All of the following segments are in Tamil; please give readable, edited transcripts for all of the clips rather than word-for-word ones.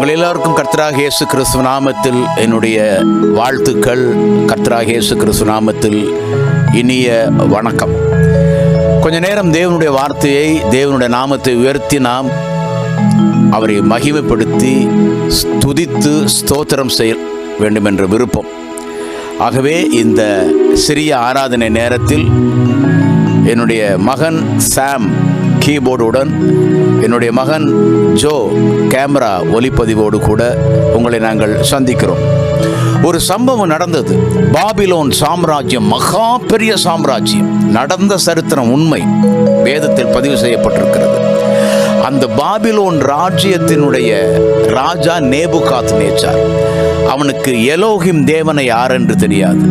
உங்கள் எல்லாருக்கும் கர்த்தராகிய இயேசு கிறிஸ்து நாமத்தில் என்னுடைய வாழ்த்துக்கள். கர்த்தராகிய இயேசு கிறிஸ்து நாமத்தில் இனிய வணக்கம். கொஞ்ச நேரம் தேவனுடைய வார்த்தையை, தேவனுடைய நாமத்தை உயர்த்தி நாம் அவரை மகிமைப்படுத்தி துதித்து ஸ்தோத்திரம் செய்ய வேண்டும் என்ற விருப்பம். ஆகவே இந்த சிறிய ஆராதனை நேரத்தில் என்னுடைய மகன் சாம் கீபோர்டுடன், என்னுடைய மகன் ஜோ கேமரா ஒலிப்பதிவோடு கூட உங்களை நாங்கள் சந்திக்கிறோம். ஒரு சம்பவம் நடந்தது. பாபிலோன் சாம்ராஜ்யம், மகா பெரிய சாம்ராஜ்யம், நடந்த சரித்திரம் உண்மை, வேதத்தில் பதிவு செய்யப்பட்டிருக்கிறது. அந்த பாபிலோன் ராஜ்யத்தினுடைய ராஜா நேபுகாத்நேச்சார். அவனுக்கு எலோகிம் தேவனை யார் என்று தெரியாது,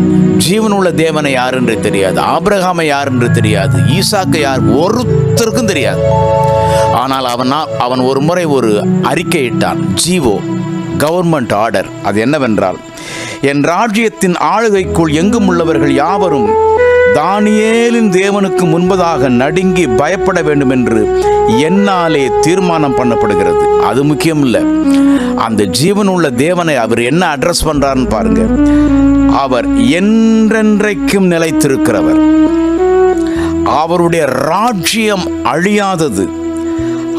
ஜீவனுள்ள தேவனை யார் என்று தெரியாது, ஆபிரகாமை யார் என்று தெரியாது, ஈசாக்கு யார் ஒருத்தருக்கும் தெரியாது. ஆனால் அவன் ஒரு முறை ஒரு அறிக்கையிட்டான், ஜீவோ, கவர்மெண்ட் ஆர்டர். அது என்னவென்றால், என் ராஜ்யத்தின் ஆளுகைக்குள் எங்கும் உள்ளவர்கள் யாவரும் தானியேலின் தேவனுக்கு முன்பதாக நடுங்கி பயப்பட வேண்டும் என்று என்னாலே தீர்மானம் பண்ணப்படுகிறது. அது முக்கியம் இல்லை, அந்த ஜீவனுள்ள தேவனை அவர் என்ன அட்ரஸ் பண்றாருன்னு பாருங்க. அவர் என்றென்றைக்கும் நிலைத்திருக்கிறவர், அவருடைய ராஜ்யம் அழியாதது,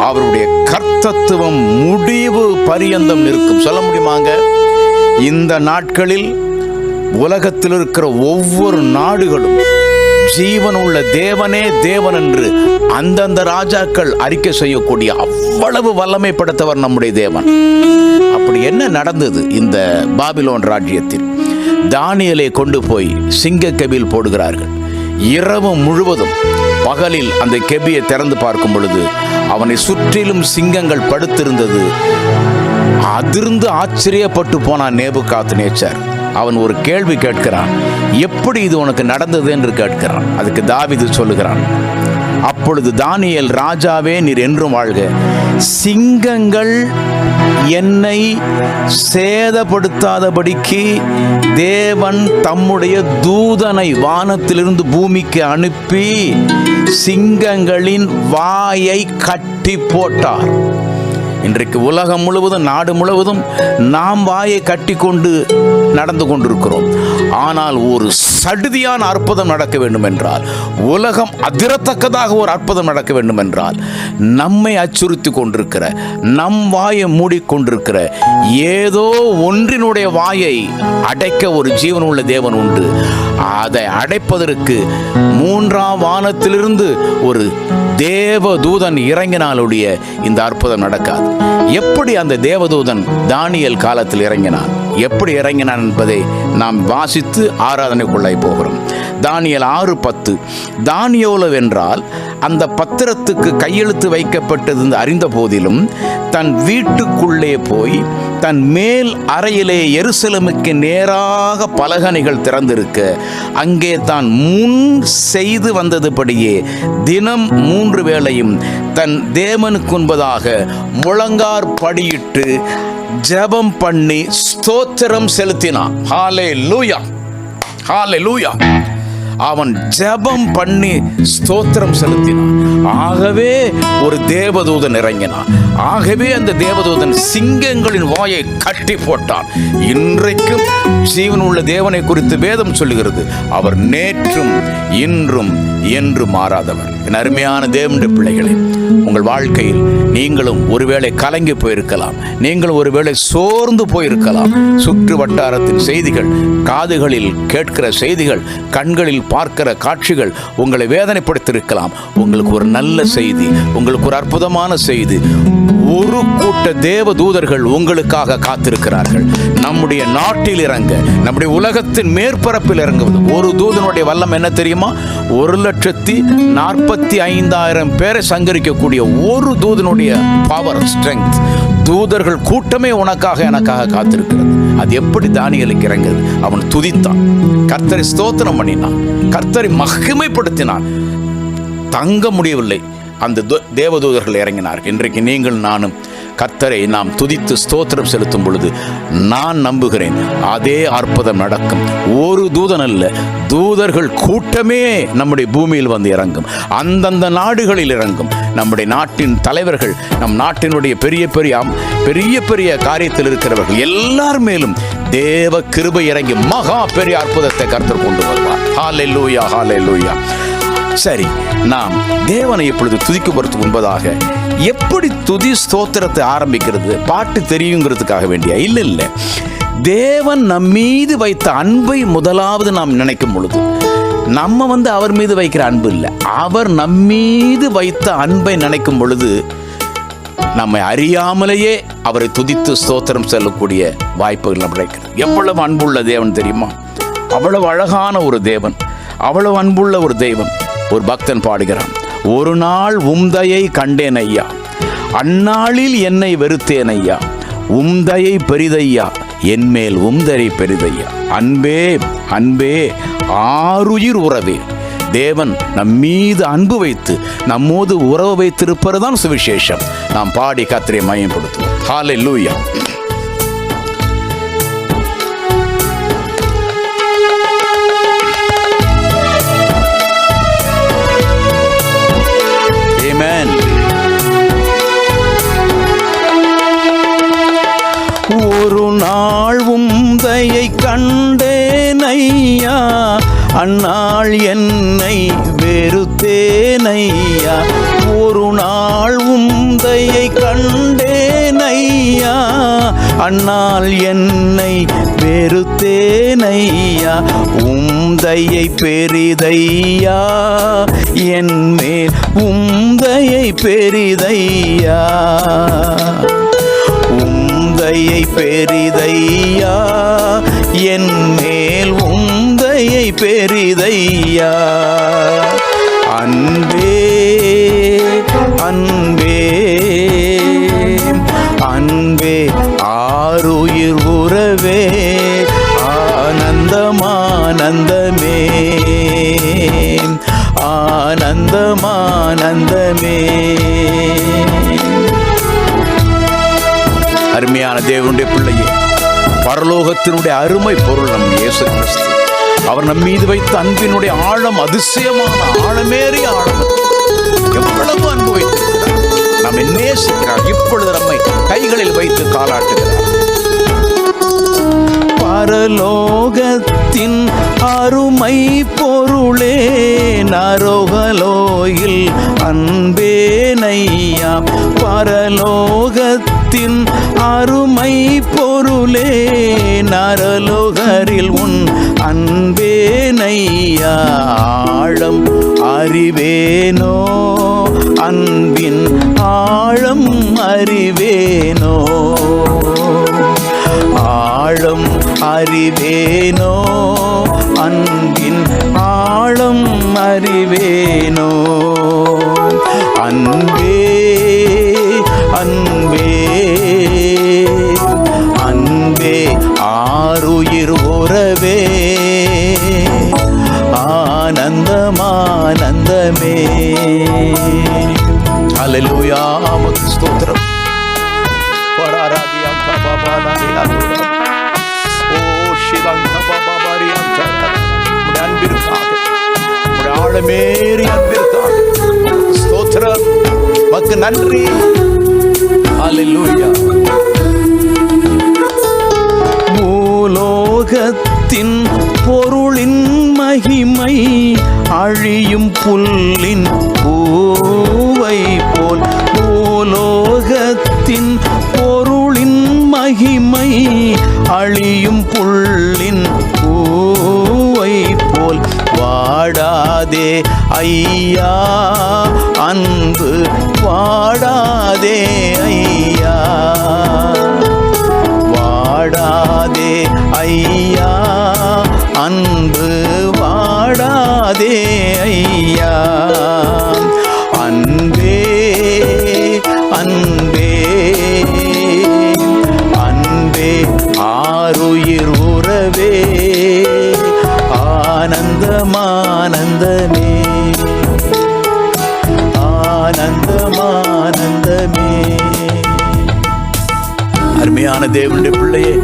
அவருடைய கர்த்தத்துவம் முடிவு பரியந்தம் நிற்கும். சொல்ல முடியுமாங்க? இந்த நாட்களில் உலகத்தில் இருக்கிற ஒவ்வொரு நாடுகளும் ஜீவனுள்ள தேவனே தேவன் என்று அந்தந்த ராஜாக்கள் அறிக்கை செய்யக்கூடிய அவ்வளவு வல்லமை படைத்தவர் நம்முடைய தேவன். அப்படி என்ன நடந்தது இந்த பாபிலோன் ராஜ்யத்தில்? தானியேலை கொண்டு போய் சிங்க கெபியில் போடுகிறார்கள். இரவு முழுவதும், பகலில் அந்த கெபியை திறந்து பார்க்கும் பொழுது அவனை சுற்றிலும் சிங்கங்கள் படுத்திருந்தது. அதிர்ந்து ஆச்சரியப்பட்டு போனான் நேபுகாத்நேச்சார். அவன் ஒரு கேள்வி கேட்கிறான், எப்படி இது உனக்கு நடந்தது என்று கேட்கிறான். அதுக்கு தாவீது சொல்லுகிறான், அப்பொழுது தானியேல், ராஜாவே நீர் என்றும் வாழ்க, சிங்கங்கள் என்னை சேதப்படுத்தாதபடிக்கு தேவன் தம்முடைய தூதனை வானத்திலிருந்து பூமிக்கு அனுப்பி சிங்கங்களின் வாயை கட்டி போட்டார். இன்றைக்கு உலகம் முழுவதும், நாடு முழுவதும் நாம் வாயை கட்டி கொண்டு நடந்து கொண்டிருக்கிறோம். ஆனால் ஒரு சடுதியான அற்புதம் நடக்க வேண்டும் என்றால், உலகம் அதிரத்தக்கதாக ஒரு அற்புதம் நடக்க வேண்டும் என்றால், நம்மை அச்சுறுத்தி கொண்டிருக்கிற, நம் வாயை மூடிக்கொண்டிருக்கிற ஏதோ ஒன்றினுடைய வாயை அடைக்க ஒரு ஜீவனுள்ள தேவன் உண்டு. அதை அடைப்பதற்கு மூன்றாம் வானத்திலிருந்து ஒரு தேவதூதன் இறங்கினாலுடைய இந்த அற்புதம் நடக்காது. எப்படி அந்த தேவதூதன் தானியேல் காலத்தில் இறங்கினான், எப்படி இறங்கினான் என்பதை நாம் வாசித்து ஆராதனைக்குள்ளாய் போகிறோம். தானியேல் 6:10. தானியேல் என்றால் அந்த பத்திரத்துக்கு கையெழுத்து வைக்கப்பட்டது அறிந்த போதிலும் தன் வீட்டுக்குள்ளே போய் தன் மேல் அறையிலே எருசலேமுக்கு நேராக பலகணிகள் திறந்திருக்க அங்கே தான் முன் செய்து வந்ததுபடியே தினம் 3 வேளையும் தன் தேவனுக்கு முன்பதாக முழங்கார் படியிட்டு ஜெபம் பண்ணி ஸ்தோத்திரம் செலுத்தினான். ஹல்லேலூயா, ஹல்லேலூயா. அவன் ஜெபம் பண்ணி ஸ்தோத்திரம் செலுத்தினான். ஆகவே ஒரு தேவதூதன் இறங்கினான். ஆகவே அந்த தேவதூதன் சிங்கங்களின் வாயை கட்டி போட்டான். இன்றைக்கும் ஜீவனுள்ள தேவனை குறித்து வேதம் சொல்லுகிறது, அவர் நேற்றும் இன்றும் என்று மாறாதவர். என் அருமையான தேவனுடைய பிள்ளைகளே, உங்கள் வாழ்க்கையில் நீங்களும் ஒருவேளை கலங்கி போயிருக்கலாம், நீங்களும் ஒருவேளை சோர்ந்து போயிருக்கலாம். சுற்று வட்டாரத்தின் செய்திகள், காதுகளில் கேட்கிற செய்திகள், கண்களில் பார்க்கிற காட்சிகள் உங்களை வேதனைப்படுத்தியிருக்கலாம். உங்களுக்கு ஒரு நல்ல செய்தி, உங்களுக்கு ஒரு அற்புதமான செய்தி. ஒரு கூட்ட தேவ தூதர்கள் உங்களுக்காக காத்திருக்கிறார்கள். நம்முடைய நாட்டில் இறங்க, நம்முடைய உலகத்தின் மேற்பரப்பில் இறங்குவது. ஒரு தூதனுடைய வல்லம் என்ன தெரியுமா? 1,45,000 பேரை சங்கரிக்கக்கூடிய ஒரு தூதனுடைய பவர், ஸ்ட்ரெங்க். தூதர்கள் கூட்டமே உனக்காக எனக்காக காத்திருக்கிறது. அது எப்படி தானியேலுக்கு இறங்குது? அவன் துதித்தான், கர்த்தரை ஸ்தோத்திரம் பண்ணினான், கர்த்தரை மகிமைப்படுத்தினான். தங்க முடியவில்லை, அந்த தேவதூதர்கள் இறங்கினார்கள். இன்றைக்கு நீங்கள் நானும் கர்த்தரை நாம் துதித்து ஸ்தோத்திரம் செலுத்தும் பொழுது நான் நம்புகிறேன் அதே அற்புதம் நடக்கும். ஒரு தூதன் அல்ல, தூதர்கள் கூட்டமே நம்முடைய பூமியில் வந்து இறங்கும், அந்தந்த நாடுகளில் இறங்கும். நம்முடைய நாட்டின் தலைவர்கள், நம் நாட்டினுடைய பெரிய பெரிய காரியத்தில் இருக்கிறவர்கள் எல்லார் மேலும் தேவ கிருபை இறங்கி மகா பெரிய அற்புதத்தை கர்த்தர் கொண்டு வருவார். ஹல்லேலூயா, ஹல்லேலூயா. சரி, நாம் தேவனை இப்பொழுது துதிக்கப்படுறதுக்கு முன்பதாக எப்படி துதி ஸ்தோத்திரத்தை ஆரம்பிக்கிறது? பாட்டு தெரியுங்கிறதுக்காக வேண்டிய இல்லை. தேவன் நம் மீது வைத்த அன்பை முதலாவது நாம் நினைக்கும் பொழுது, நம்ம அவர் மீது வைக்கிற அன்பு இல்லை, அவர் நம்மீது வைத்த அன்பை நினைக்கும் பொழுது நம்மை அறியாமலேயே அவரை துதித்து ஸ்தோத்திரம் செல்லக்கூடிய வாய்ப்புகள் நம்ம கிடைக்கிறது. எவ்வளவு அன்புள்ள தேவன் தெரியுமா? அவ்வளவு அழகான ஒரு தேவன், அவ்வளவு அன்புள்ள ஒரு தெய்வம். ஒரு பக்தன் பாடுகிறான், ஒரு நாள் உம்தயை கண்டேன் ஐயா, அந்நாளில் என்னை வெறுத்தேன் ஐயா, உம்தயை பெரிதையா, என்மேல் உம்தரை பெரிதையா. அன்பே அன்பே ஆருயிர் உறவே. தேவன் நம் மீது அன்பு வைத்து நம்மோடு உறவு வைத்திருப்பதுதான் சுவிசேஷம். நாம் பாடி கர்த்தரை மகிமைப்படுத்துவோம். ஹல்லேலூயா. ஆமென். ஒரு நாள் உம்தயை கண்டேன் ஐயா, அந்நாள் என்னை வெறுத்தேன் ஐயா. ஒரு நாள் உம்தயை கண்டேன் ஐயா, அந்நாள் என்னை வெறுத்தேன் ஐயா. உம்தயை பெரிதையா, என்மேல் உம்தயை பெரிதையா. உம்தயை பெரிதையா, என்மேல் உம்தயை பெரிதையா. அன்பே அன்பே அன்பே ஆருயிர் உறவே, ஆனந்தமானந்தமே ஆனந்தமானந்தமே. அருமையான தேவனுடைய பிள்ளையே, பரலோகத்தினுடைய அருமை பொருள் நம் இயேசு கிறிஸ்து. அவர் நம் மீது வைத்த அன்பினுடைய ஆழம் அதிசயமான ஆழமேறிய ஆழம். எவ்வளவு அன்பு வைத்திருக்கிறார், நம்மை நேசிக்கிறார். இப்பொழுது நம்மை கைகளில் வைத்து தாலாட்டுகிறார். பரலோகத்தின் அருமை பொருளே, நரோகலோயில் அன்பே நையா. பரலோகத்தின் அருமை பொருளே, நரலோகரில் உன் அன்பே நையா. ஆழம் அறிவேனோ, அன்பின் ஆழம் அறிவேனோ. ஆழம் அறிவேனோ, அன்பின் ஆழம் அறிவேனோ. அன்பே அன்பே அன்பே ஆருயிர் உறவே, ஆனந்தமானந்தமே. ஹல்லேலூயா, உமக்கு ஸ்தோத்திரம். ஆழமேறி அன்பிற்காக ஸ்தோத்திரம், உமக்கு நன்றி. ஹல்லேலூயா. பூலோகத்தின் பொருளின் மகிமை, அழியும் புல்லின் பூவை போல். பூலோகத்தின் பொருளின் மகிமை, அழியும் புல்லின் பூவை போல். வாடாதே ஐயா அன்பு, வாடாதே ஐயா. வாடாதே ஐயா அன்பு, வாடாதே ஐயா. அன்பே அன்பே அன்பே ஆருயிர் உறவே, ஆனந்தமானந்தமே ஆனந்தமானந்தமே. அருமையான தேவனுடைய பிள்ளையே,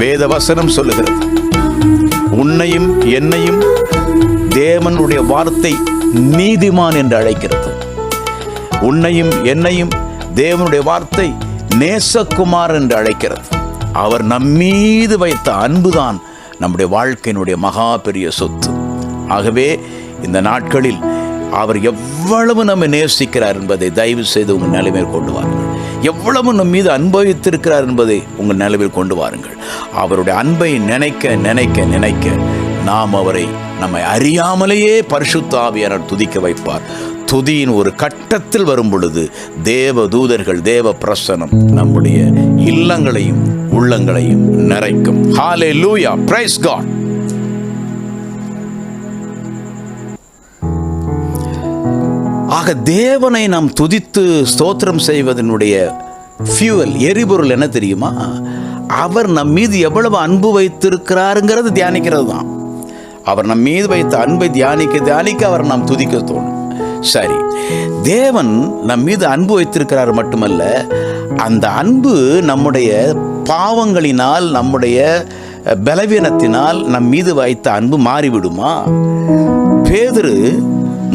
வேத வசனம் சொல்லுகிறது, உன்னையும் என்னையும் தேவனுடைய வார்த்தை நீதிமான் என்று அழைக்கிறது. உன்னையும் என்னையும் தேவனுடைய வார்த்தை நேசகுமார் என்று அழைக்கிறது. அவர் நம்மீது வைத்த அன்புதான் நம்முடைய வாழ்க்கையினுடைய மகா பெரிய சொத்து. ஆகவே இந்த நாட்களில் அவர் எவ்வளவு நம்மை நேசிக்கிறார் என்பதை தயவு செய்து உங்கள் நிலைமையில் கொண்டு வாருங்கள். எவ்வளவு நம் மீது அனுபவித்திருக்கிறார் என்பதை உங்கள் நிலைமையில் கொண்டு வாருங்கள். அவருடைய அன்பை நினைக்க நினைக்க நினைக்க நாம் அவரை நம்மை அறியாமலேயே பரிசுத்த ஆவியானவர் துதிக்க வைப்பார். துதியின் ஒரு கட்டத்தில் வரும் பொழுது தேவ தூதர்கள், தேவ பிரசன்னம் நம்முடைய இல்லங்களையும் உள்ளங்களையும் நிறைக்கும். ஹல்லேலூயா, பிரைஸ் காட். ஆக தேவனை நாம் துதித்து ஸ்தோத்திரம் செய்வதனுடைய ஃபியூவல், எரிபொருள் என்ன தெரியுமா? அவர் நம் மீது எவ்வளவு அன்பு வைத்திருக்கிறாருங்கிறது தியானிக்கிறது தான். அவர் நம் மீது வைத்த அன்பை தியானிக்க தியானிக்க அவர் நாம் துதிக்க தோணும். சரி, தேவன் நம் மீது அன்பு வைத்திருக்கிறார் மட்டுமல்ல, அந்த அன்பு நம்முடைய பாவங்களினால், நம்முடைய பலவீனத்தினால் நம் மீது வைத்த அன்பு மாறிவிடுமா? பேதுரு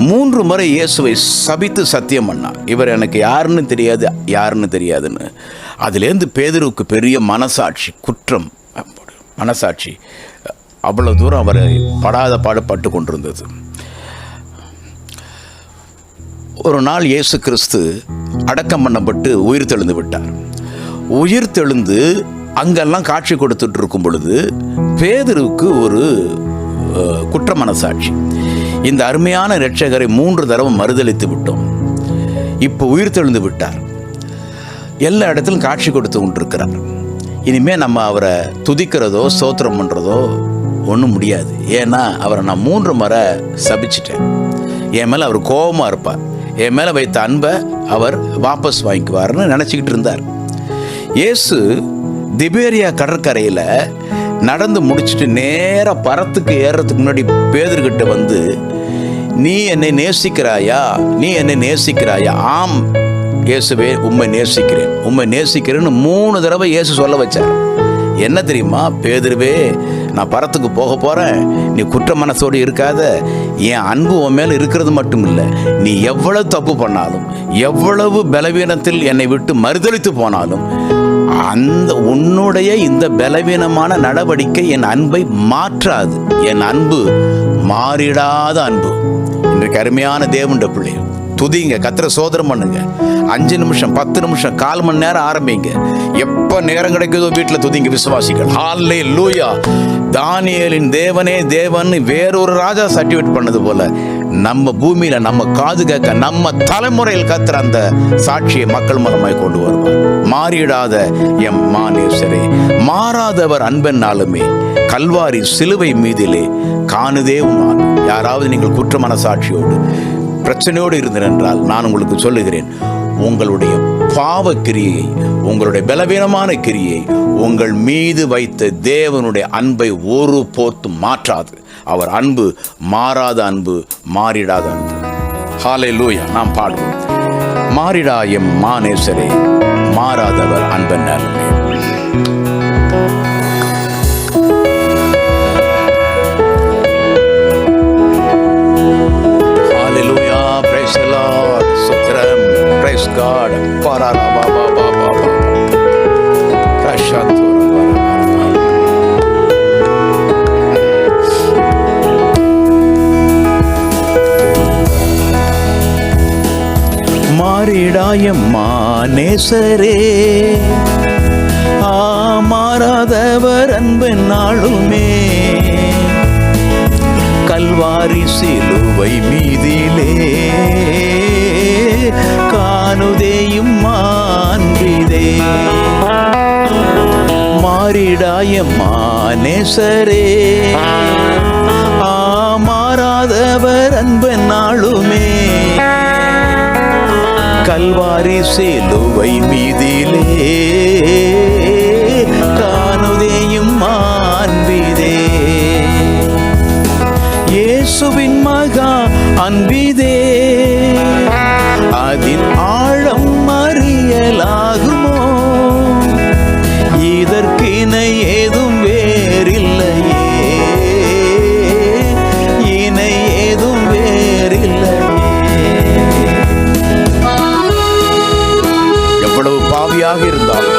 3 முறை இயேசுவை சபித்து சத்தியம் பண்ணார், இவர் எனக்கு யாருன்னு தெரியாது, யாருன்னு தெரியாதுன்னு. அதுலேருந்து பேதுருவுக்கு பெரிய மனசாட்சி, குற்றம், மனசாட்சி அவ்வளோ தூரம் அவரை படாத பாடுபட்டு கொண்டிருந்தது. ஒரு நாள் இயேசு கிறிஸ்து அடக்கம் பண்ணப்பட்டு உயிர் தெழுந்து விட்டார். உயிர் தெழுந்து அங்கெல்லாம் காட்சி கொடுத்துட்டு இருக்கும் பொழுது பேதுருவுக்கு ஒரு குற்ற மனசாட்சி. இந்த அருமையான இரட்சகரை 3 தடவை மறுதலித்து விட்டோம், இப்போ உயிர் தெழுந்து விட்டார், எல்லா இடத்திலும் காட்சி கொடுத்து கொண்டிருக்கிறார், இனிமேல் நம்ம அவரை துதிக்கிறதோ ஸ்தோத்திரம் பண்ணுறதோ ஒன்றும் முடியாது. ஏன்னா அவரை நான் 3 முறை சபிச்சிட்டேன். என் மேலே அவர் கோபமாக இருப்பார், என் மேலே வைத்த அன்பை அவர் வாபஸ் வாங்கிக்குவார்னு நினச்சிக்கிட்டு இருந்தார். இயேசு திபேரியா கடற்கரையில் நடந்து முடிச்சுட்டு நேராக பரத்துக்கு ஏறுறதுக்கு முன்னாடி பேதுருக்கிட்ட வந்து, நீ என்னை நேசிக்கிறாயா, நீ என்னை நேசிக்கிறாயா? ஆம் இயேசுவே, உம்மை நேசிக்கிறேன், உம்மை நேசிக்கிறேன்னு 3 தடவை இயேசு சொல்ல வச்சார். என்ன தெரியுமா? பேதுருவே, நான் பரத்துக்கு போக போகிறேன், நீ குற்ற மனசோடு இருக்காத, என் அன்பு உன் மேலே இருக்கிறது மட்டும் இல்லை, நீ எவ்வளவு தப்பு பண்ணாலும், எவ்வளவு பலவீனத்தில் என்னை விட்டு மறுதலித்து போனாலும், அந்த உன்னுடைய இந்த பலவீனமான நடவடிக்கை என் அன்பை மாற்றாது. என் அன்பு மாறிடாத அன்பு. இன்றைக்கு அருமையான தேவனுடைய பிள்ளை, துதிங்க, கர்த்தரை சோதரம் பண்ணுங்க. 5 நிமிஷம், 10 நிமிஷம், 1/4 மணி நேரம் ஆரம்பிங்க. எப்போ நேரம் கிடைக்குதோ வீட்டில் துதிங்க விசுவாசிகள். ஹல்லேலூயா. தானியேலின் தேவனே தேவன் வேறொரு ராஜா சர்டிஃபிகேட் பண்ணது போல நம்ம பூமியில நம்ம காது கேட்க நம்ம தலைமுறையில் கர்த்தர் அந்த சாட்சியை மக்கள் மூலமாய் கொண்டு வருவார். மாறிடாத எம் மாநேசரே, மாறாதவர் அன்பென்னாலுமே கல்வாரி சிலுவை மீதிலே காணுதே உமான். யாராவது நீங்கள் குற்ற மனசாட்சியோடு பிரச்சனையோடு இருந்தென்றால் நான் உங்களுக்கு சொல்லுகிறேன், உங்களுடைய பாவ கிரியை, உங்களுடைய பலவீனமான கிரியை உங்கள் மீது வைத்த தேவனுடைய அன்பை ஒரு போத்தும் மாற்றாது. அவர் அன்பு மாறாத அன்பு, மாறிடாத அன்பு. ஹல்லேலூயா. நாம் பாடுவோம், மாறிடா எம் மாநேசரே, மாறாதவர் அன்பென்னாலுமே. Praise God. மாறிடாயம்மா நேசரே, மாறாதவர் அன்பன் நாளுமே, கல்வாரி சிலுவை மீதிலே காணுதேயும் மான்பிதே. மாறிடாயம்மா நேசரே, மாறாதவர் அன்பன் நாளுமே, கல்வாரி சிலுவை மீதிலே காணுதேயும் மான்பிதே. இயேசுவின் மகா அன்பிதே, அதின் ஆழம் அறியலாகுமோ? பாவியாக இருந்தாலும்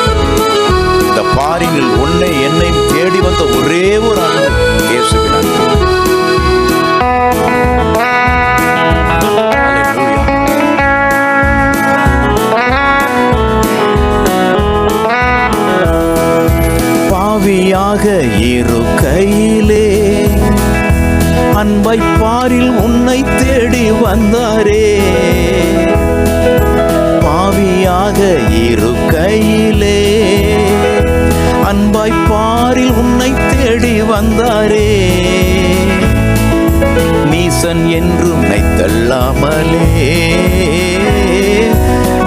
இந்த பாரினில் உன்னை என்னையும் தேடி வந்த ஒரே ஒரு அன்பு இயேசுவின் அன்பு. பாவியாக இருக்கையிலே அன்பை பாரில் உன்னை தேடி வந்தாரே. பாவியாக இருக்கையிலே அன்பாய் பாரில் உன்னை தேடி வந்தாரே. நீசன் என்று உன்னை தள்ளாமலே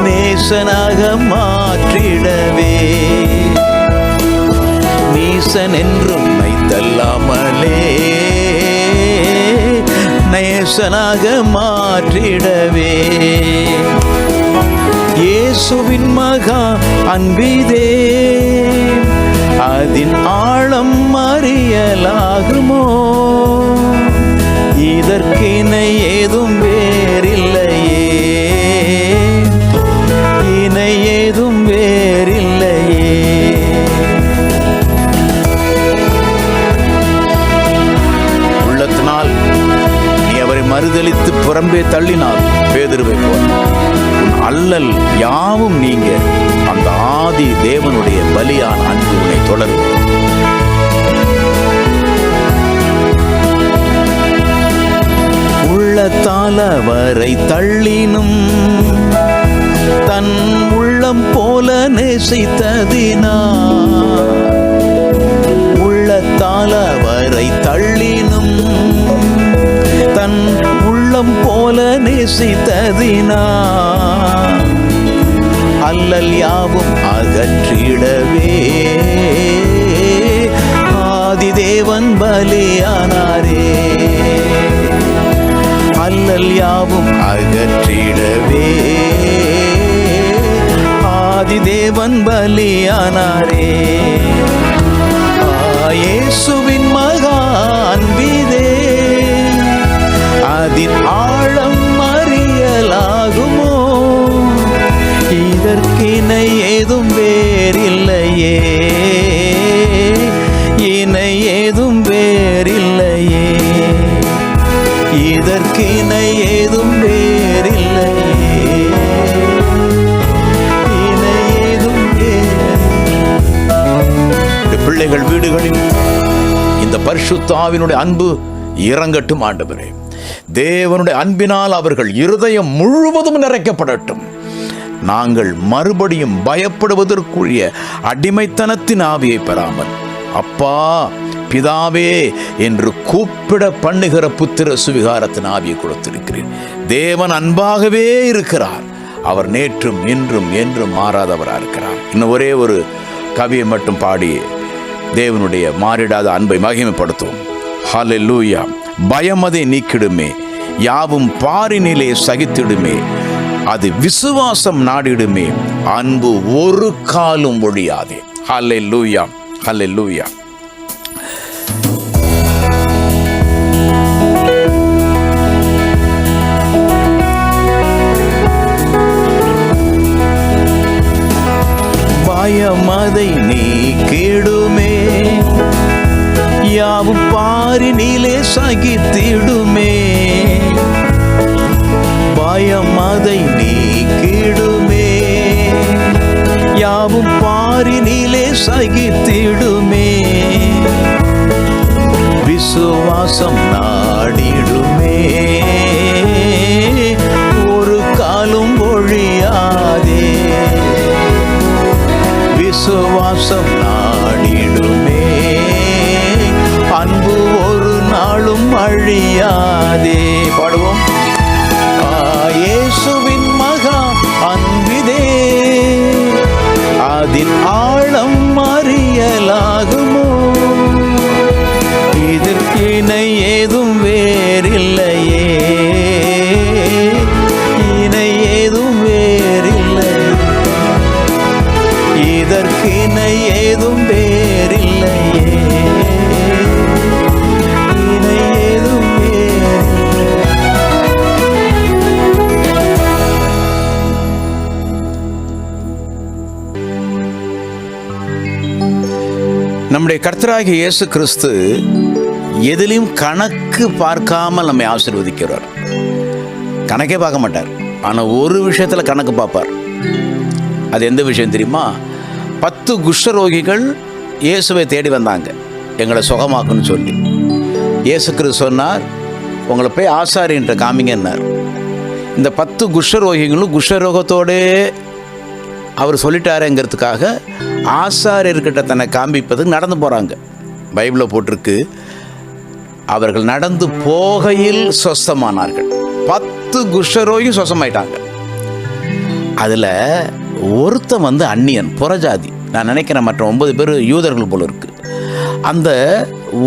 நேசனாக மாற்றிடவே. நீசன் என்று உன்னை தள்ளாமலே நேசனாக மாற்றிடவே. இயேசுவின் மகா அன்பிதே அதின் ஆழம் அறியலாகுமோ? இதற்கிணை ஏதும் வேறில்லையே, இணை ஏதும் வேறில்லையே. உள்ளத்தினால் நீ அவரை மறுதலித்து புறம்பே தள்ளினார் பேதுருவை போல அல்லல் யாவும் நீங்க அந்த ஆதி தேவனுடைய பலியான அன்பு உன்னை தொடரும். உள்ளத்தால் அவரை தள்ளினும் தன் உள்ளம் போல நேசித்ததினா. உள்ளத்தால் அவரை தள்ளினும் தன் உள்ளம் போல நேசித்ததினா. அல்லல் யாவும் அகற்றிடவே ஆதிதேவன் பலியானாரே. அல்லல் யாவும் அகற்றிடவே ஆதிதேவன் பலியானாரே. இயேசுவின் மகா அன்பிதே அதின் ஆழம் அறியலாகுமோ? இதற்கிணை ஏதும் வேறில்லையே, இணை ஏதும் வேறில்லையே. இதற்கிணை ஏதும் வேறில்லையே, இணை ஏதும் வேறில்லையே. பிள்ளைகள் வீடுகளில் இந்த பரிசுத்த ஆவியினுடைய அன்பு இறங்கட்டும் ஆண்டவரே. தேவனுடைய அன்பினால் அவர்கள் இருதயம் முழுவதும் நிறைக்கப்படட்டும். நாங்கள் மறுபடியும் பயப்படுவதற்குரிய அடிமைத்தனத்தின் ஆவியை பெறாமல் அப்பா பிதாவே என்று கூப்பிட பண்ணுகிற புத்திர சுவிகாரத்தின் ஆவியை கொடுத்திருக்கிறேன். தேவன் அன்பாகவே இருக்கிறார். அவர் நேற்றும் இன்றும் என்றும் மாறாதவராக இருக்கிறார். இன்னும் ஒரே ஒரு கவியை மட்டும் பாடி தேவனுடைய மாறிடாத அன்பை மகிமைப்படுத்துவோம். ஹல்லேலூயா. பயம் அதை நீக்கிடுமே, யாவும் பாரினிலே சகித்திடுமே, அது விசுவாசம் நாடிடுமே, அன்பு ஒரு காலும் ஒழியாதே. ஹல்லேலூயா, ஹல்லேலூயா. பயம் அதை நீக்கிடுமே, யாவும் பாரினிலே சகித்திடுமே. பயம் அதை நீக்கிடுமே, யாவும் பாரினிலே சகித்திடுமே. விசுவாசம் நாடிடுமே, ஒரு காலும் ஒழியாதே. விசுவாசம் நாடிடுமே, அன்பு ஒரு நாளும் அழியாதே. பாடுவோம். இயேசுவின் மகா அன்பிதே அதின் ஆழம் அறியலாகுமோ? இதற்கிணை ஏதும் வேறில்லையே, இணை ஏதும் வேறில்லையே. இதற்கிணை ஏதும் வேறில்லையே, இணை ஏதும் வேறில்லையே. நம்முடைய கர்த்தராகிய இயேசு கிறிஸ்து எதிலையும் கணக்கு பார்க்காமல் நம்மை ஆசீர்வதிக்கிறார். கணக்கே பார்க்க மாட்டார், ஆனால் ஒரு விஷயத்தில் கணக்கு பார்ப்பார். அது எந்த விஷயம் தெரியுமா? 10 குஷ்டரோகிகள் இயேசுவை தேடி வந்தாங்க, எங்களை சுகமாக்குன்னு சொல்லி. இயேசு கிறிஸ்து சொன்னார், உங்களை போய் ஆசாரியன்ற காமிங்கன்னார். இந்த 10 குஷ்டரோகிகளும் குஷ்டரோகத்தோடே அவர் சொல்லிட்டாருங்கிறதுக்காக ஆசாரியர்கிட்ட தன்னை காண்பிப்பதுக்கு நடந்து போகிறாங்க. பைபிளில் போட்டிருக்கு, அவர்கள் நடந்து போகையில் சொஸ்தமானார்கள். 10 குஷ்டரோகியும் சொஸ்தமாயிட்டாங்க. அதில் ஒருத்தன் அந்நியன், புறஜாதி. நான் நினைக்கிறேன் மற்ற 9 பேர் யூதர்கள் போல இருக்கு. அந்த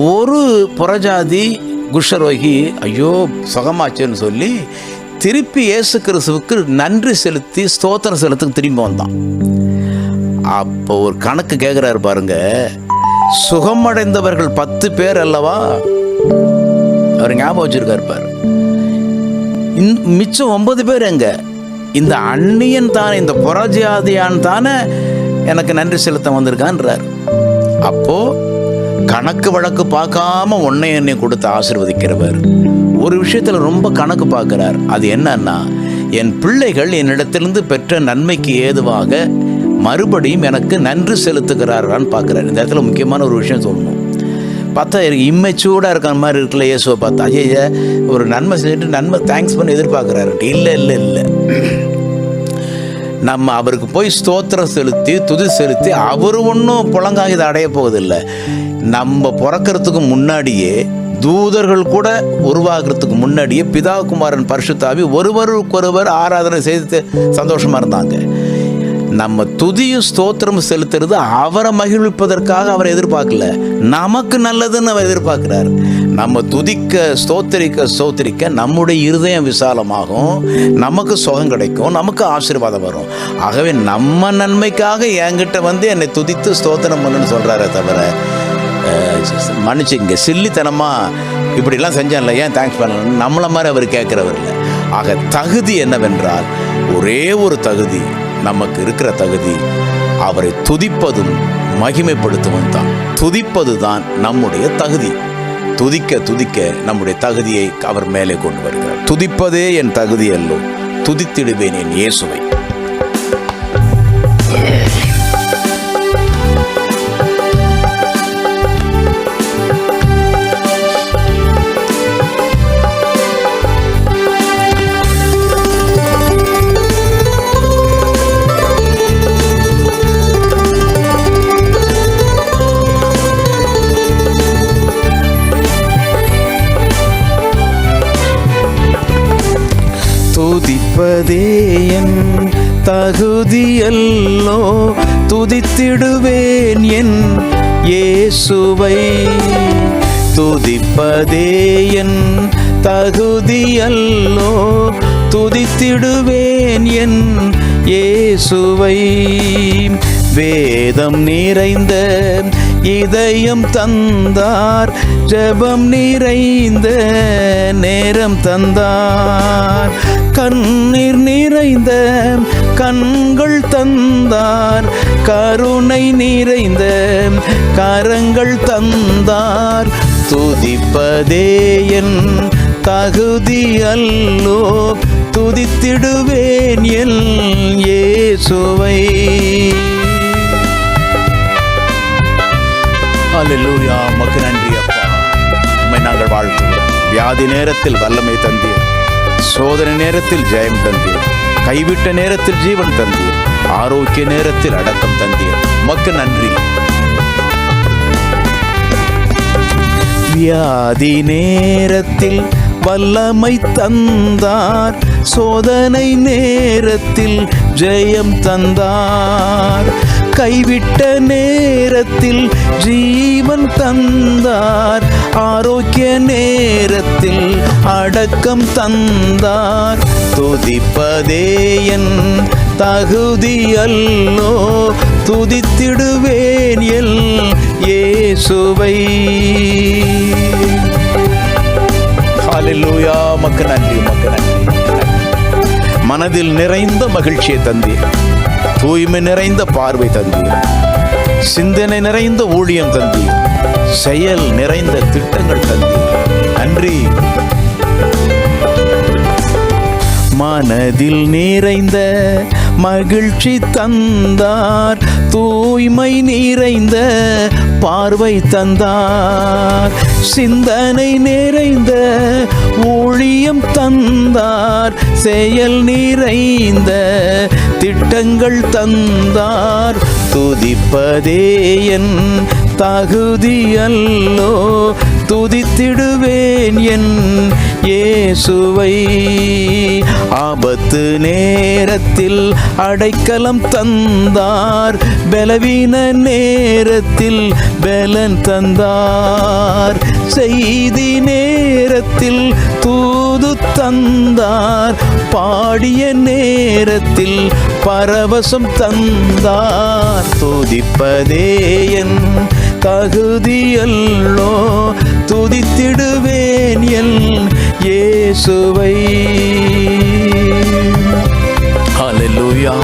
ஒரு புறஜாதி குஷ்டரோகி ஐயோ சுகமாச்சுன்னு சொல்லி திருப்பி இயேசு கிறிஸ்துவுக்கு நன்றி செலுத்தி ஸ்தோத்திரம் செலுத்துக்கு திரும்பி வந்தான். அப்போ ஒரு கணக்கு கேட்குறாரு பாருங்க, சுகமடைந்தவர்கள் 10 பேர் அல்லவா? அவர் ஞாபகம் வச்சிருக்காரு பாரு. மிச்சம் 9 பேர் எங்க? இந்த அந்நியன் தானே, இந்த புறஜாதியான் தானே எனக்கு நன்றி செலுத்த வந்திருக்கான்றார். அப்போ கணக்கு வழக்கு பார்க்காம உன்னை என்னை கொடுத்து ஆசீர்வதிக்கிறவர் ஒரு விஷயத்தில் ரொம்ப கணக்கு பார்க்கிறார். அது என்னன்னா, என் பிள்ளைகள் என்னிடத்திலிருந்து பெற்ற நன்மைக்கு ஏதுவாக மறுபடியும் எனக்கு நன்றி செலுத்துகிறாரான்னு பார்க்குறாரு. இந்த இடத்துல முக்கியமான ஒரு விஷயம் சொல்லணும். பார்த்தா இம்மெச்சூர்டாக இருக்கிற மாதிரி இருக்குல்ல இயேசுவை பார்த்தா. ஐயா ஒரு நன்மை செஞ்சுட்டு நன்மை தேங்க்ஸ் பண்ணி எதிர்பார்க்குறாரு. இல்லை இல்லை இல்லை, நம்ம அவருக்கு போய் ஸ்தோத்திரம் செலுத்தி துதி செலுத்தி அவர் ஒன்றும் புலங்காக இதை அடைய போவதில்லை. நம்ம பிறக்கிறதுக்கு முன்னாடியே, தூதர்கள் கூட உருவாகிறதுக்கு முன்னாடியே பிதா குமாரன் பரிசுத்தாவி ஒருவருக்கொருவர் ஆராதனை செய்து சந்தோஷமாக இருந்தாங்க. நம்ம துதியும் ஸ்தோத்திரமும் செலுத்துறது அவரை மகிழ்விப்பதற்காக அவரை எதிர்பார்க்கல, நமக்கு நல்லதுன்னு அவர் எதிர்பார்க்கிறார். நம்ம துதிக்க ஸ்தோத்திரிக்க நம்முடைய இருதயம் விசாலமாகும், நமக்கு சுகம் கிடைக்கும், நமக்கு ஆசீர்வாதம் வரும். ஆகவே நம்ம நன்மைக்காக என்கிட்ட என்னை துதித்து ஸ்தோத்திரம் பண்ணுன்னு சொல்கிறாரே தவிர, மன்னிச்சுங்க சில்லித்தனமாக இப்படிலாம் செஞ்சான்ல ஏன் தேங்க்ஸ் பண்ணலன்னு நம்மளை மாதிரி அவர் கேட்குறவர் இல்லை. ஆக தகுதி என்னவென்றால், ஒரே ஒரு தகுதி நமக்கு இருக்கிற தகுதி, அவரை துதிப்பதும் மகிமைப்படுத்துவதும் தான். துதிப்பது தான் நம்முடைய தகுதி. துதிக்க துதிக்க நம்முடைய தகுதியை அவர் மேலே கொண்டு வருகிறார். துதிப்பதே என் தகுதி அல்லோ, துதித்திடுவேன் என் இயேசுவை. துதிப்பதே என் தகுதியல்லோ, துதித்திடுவேன் என் இயேசுவை. துதிப்பதே என் தகுதியல்லோ, துதித்திடுவேன் என் இயேசுவை. வேதம் நிறைந்த இதயம் தந்தார், ஜெபம் நிறைந்த நேரம் தந்தார். கண்ணீர் நிறைந்த கண்கள் தந்தார், கருணை நிறைந்த கரங்கள் தந்தார். துதிப்பதே என் தகுதி அல்லோ, துதித்திடுவேன் என் இயேசுவை. அல்லேலூயா. உமக்கு நன்றி அப்பா, உம்மை நாங்கள் வாழ்த்துகிறோம். வியாதி நேரத்தில் வல்லமை தந்தீர், சோதனை நேரத்தில் ஜெயம் தந்தீர், கைவிட்ட நேரத்தில் ஜீவன் தந்தீர், ஆரோக்கிய நேரத்தில் அடக்கம் தந்தீர். உமக்கு நன்றி. வியாதி நேரத்தில் வல்லமை தந்தார், சோதனை நேரத்தில் ஜெயம் தந்தார், கைவிட்ட நேரத்தில் ஜீவன் தந்தார், ஆரோக்கிய நேரத்தில் அடக்கம் தந்தார். துதிப்பதே என் தகுதி அல்லோ, துதித்திடுவேன் என் இயேசுவை. ஹல்லேலூயா. உமக்கு நன்றி, உமக்கு நன்றி. மனதில் நிறைந்த மகிழ்ச்சியை தந்தீர், தூய்மை நிறைந்த பார்வை தந்தீர், சிந்தனை நிறைந்த ஊழியம் தந்தீர், செயல் நிறைந்த திட்டங்கள் தந்தீர். நன்றி. மனதில் நிறைந்த மகிழ்ச்சி தந்தார், தூய்மை நிறைந்த பார்வை தந்தார், சிந்தனை நிறைந்த ஊழியம் தந்தார், செயல் நிறைந்த திட்டங்கள் தந்தார். துதிப்பதே என் தகுதியல்லோ, துதித்திடுவேன் என் இயேசுவை. ஆபத்து நேரத்தில் அடைக்கலம் தந்தார், பலவீன நேரத்தில் பலன் தந்தார், செய்தி நேரத்தில் தூது தந்தார், பாடிய நேரத்தில் பரவசம் தந்தார். துதிப்பதே என் தகுதியல்லோ, துதித்திடுவேன் என் இயேசுவை. ஹல்லேலூயா.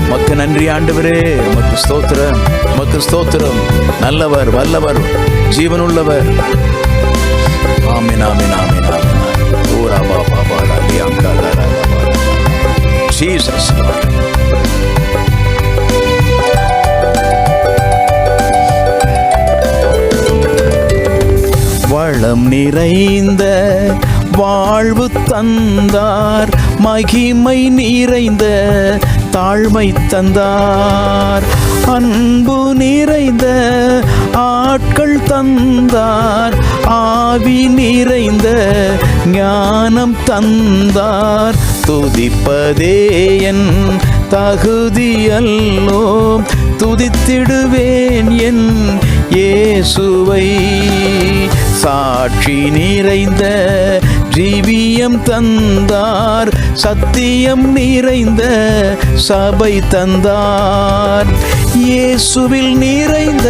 உமக்கு நன்றி ஆண்டவரே, உமக்கு ஸ்தோத்திரம், உமக்கு ஸ்தோத்திரம். நல்லவர், வல்லவர், ஜீவனுள்ளவர். ஆமென், ஆமென், ஆமென், ஆமென். ஓரா பாபா பாலா தியாங்கா லாலா பாலா. ஜீசஸ். வளம் நிறைந்த வாழ்வு தந்தார், மகிமை நிறைந்த தாழ்மை தந்தார், அன்பு நிறைந்த ஆட்கள் தந்தார், ஆவி நிறைந்த ஞானம் தந்தார். துதிப்பதே என் தகுதியல்லோ, துதித்திடுவேன் என் இயேசுவை. சாட்சி நிறைந்த ஜீவியம் தந்தார், சத்தியம் நிறைந்த சபை தந்தார், இயேசுவில் நிறைந்த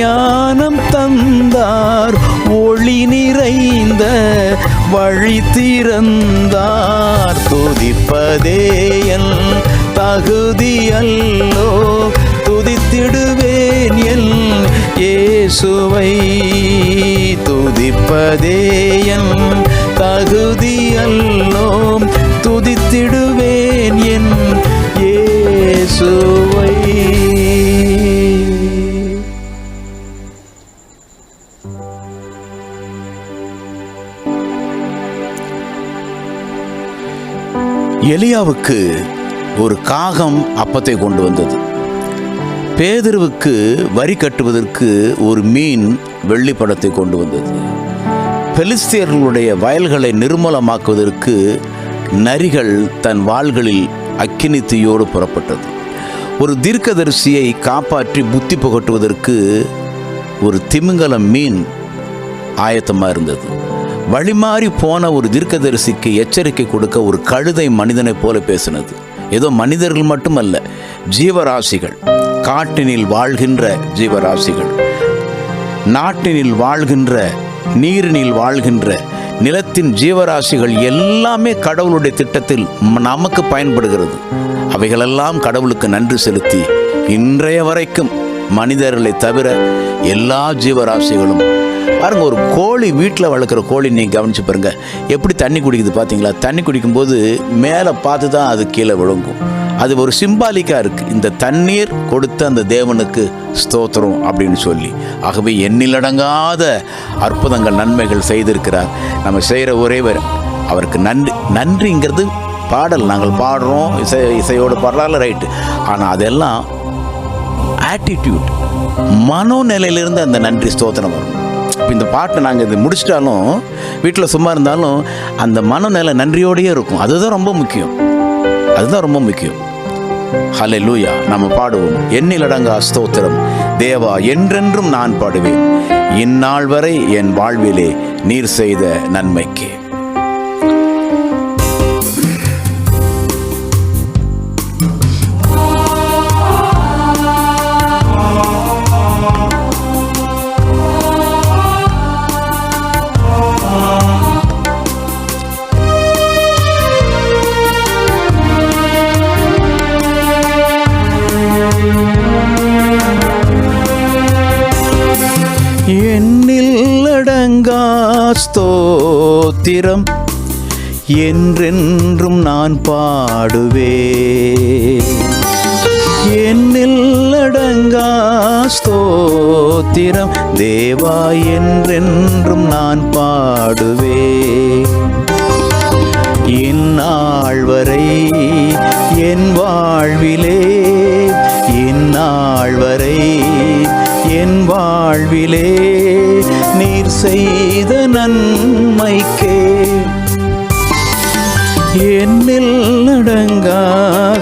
ஞானம் தந்தார், ஒளி நிறைந்த வழி திறந்தார். துதிப்பதே என் தகுதியல்லோ, துதித்திடுவேன் என் இயேசுவை. துதிப்பதே என் தகுதியல்லோ, துதித்திடுவேன் என் இயேசுவை. எலியாவுக்கு ஒரு காகம் அப்பத்தை கொண்டு வந்தது. பேதுருவுக்கு வரி கட்டுவதற்கு ஒரு மீன் வெள்ளிப்படத்தை கொண்டு வந்தது. பெலிஸ்தியர்களுடைய வயல்களை நிர்மூலமாக்குவதற்கு நரிகள் தன் வாள்களில் அக்கினி தீயோடு புறப்பட்டது. ஒரு தீர்க்கதரிசியை காப்பாற்றி புத்தி புகட்டுவதற்கு ஒரு திமிங்கலம் மீன் ஆயத்தமாக இருந்தது. வழிமாறி போன ஒரு தீர்க்கதரிசிக்கு எச்சரிக்கை கொடுக்க ஒரு கழுதை மனிதனைப் போல பேசினது. ஏதோ மனிதர்கள் மட்டுமல்ல, ஜீவராசிகள், காட்டினில் வாழ்கின்ற ஜீவராசிகள், நாட்டினில் வாழ்கின்ற, நீரினில் வாழ்கின்ற, நிலத்தின் ஜீவராசிகள் எல்லாமே கடவுளுடைய திட்டத்தில் நமக்கு பயன்படுகிறது. அவைகளெல்லாம் கடவுளுக்கு நன்றி செலுத்தி இன்றைய வரைக்கும் மனிதர்களை தவிர எல்லா ஜீவராசிகளும் பாருங்க. ஒரு கோழி, வீட்டில் வளர்க்குற கோழி நீங்கள் கவனிச்சு பாருங்க, எப்படி தண்ணி குடிக்குது பார்த்தீங்களா? தண்ணி குடிக்கும்போது மேலே பார்த்து தான் அது கீழே விழுங்கும். அது ஒரு சிம்பாலிக்காக இருக்குது, இந்த தண்ணீர் கொடுத்த அந்த தேவனுக்கு ஸ்தோத்திரம் அப்படின்னு சொல்லி. ஆகவே எண்ணிலடங்காத அற்புதங்கள், நன்மைகள் செய்திருக்கிறார். நம்ம செய்கிற ஒரேவர் அவருக்கு நன்றி. நன்றிங்கிறது பாடல் நாங்கள் பாடுறோம், இசையோடு பாடலாம், ரைட்டு. ஆனால் அதெல்லாம் ஆட்டிடியூட், மனோநிலையிலிருந்து அந்த நன்றி ஸ்தோத்திரம் வரும். இப்போ இந்த பாட்டை நாங்கள் இது முடிச்சிட்டாலும், வீட்டில் சும்மா இருந்தாலும் அந்த மனநிலை நன்றியோடையே இருக்கும். அதுதான் ரொம்ப முக்கியம், அதுதான் ரொம்ப முக்கியம். ஹல்லேலூயா. நம்ம பாடுவோம். எண்ணிலடங்கா ஸ்தோத்திரம் தேவா, என்றென்றும் நான் பாடுவேன், இந்நாள் வரை என் வாழ்விலே நீர் செய்த நன்மைக்கே. ஸ்தோத்திரம் என்றென்றும் நான் பாடுவேன். என்னில் அடங்கா ஸ்தோத்திரம் தேவா என்றென்றும் நான் பாடுவேன். இந்நாள் வரை என் வாழ்விலே, இந்நாள் வரை என் வாழ்விலே நீர் செய்த நன்மைக்கே என்னில் அடங்கா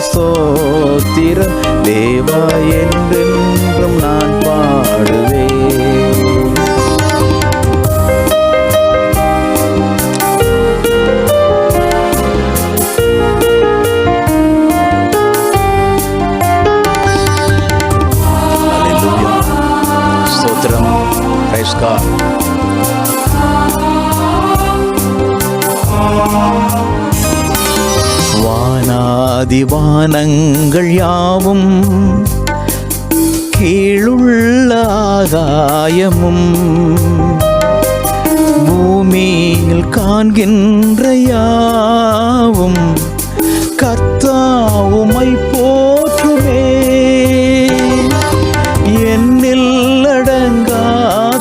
ஸ்தோத்திரம் தேவா என்றென்றும் நான் பாடுவேன். ஸ்தோத்திரம். Price God. வானாதிவானங்கள் யாவும் கீழுள்ள ஆகாயமும் பூமியில் காண்கின்ற யாவும் கர்த்தர் உம்மை போற்றுமே. என்னில் அடங்கா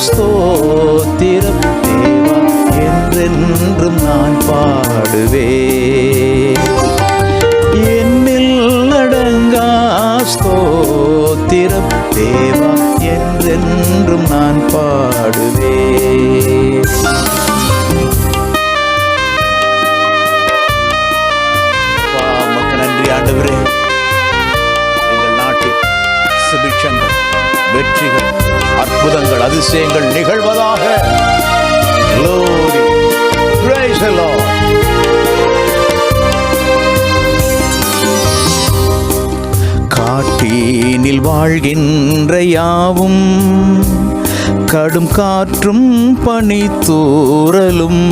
ஸ்தோத்திரம் தேவா என்றென்றும் நான் பாடுவேன். என்னில் அடங்கா ஸ்தோத்திரம் தேவா என்றென்றும் நான் பாடுவேன். உமக்கு நன்றி ஆண்டவரே. எங்கள் நாட்டில் சுபிட்சங்கள், வெற்றிகள், அற்புதங்கள், அதிசயங்கள் நிகழ்வதாக. Glory. Praise the Lord. காட்டினில் வாழ்கின்ற யாவும் கடும் காற்றும் பனித்தூறலும்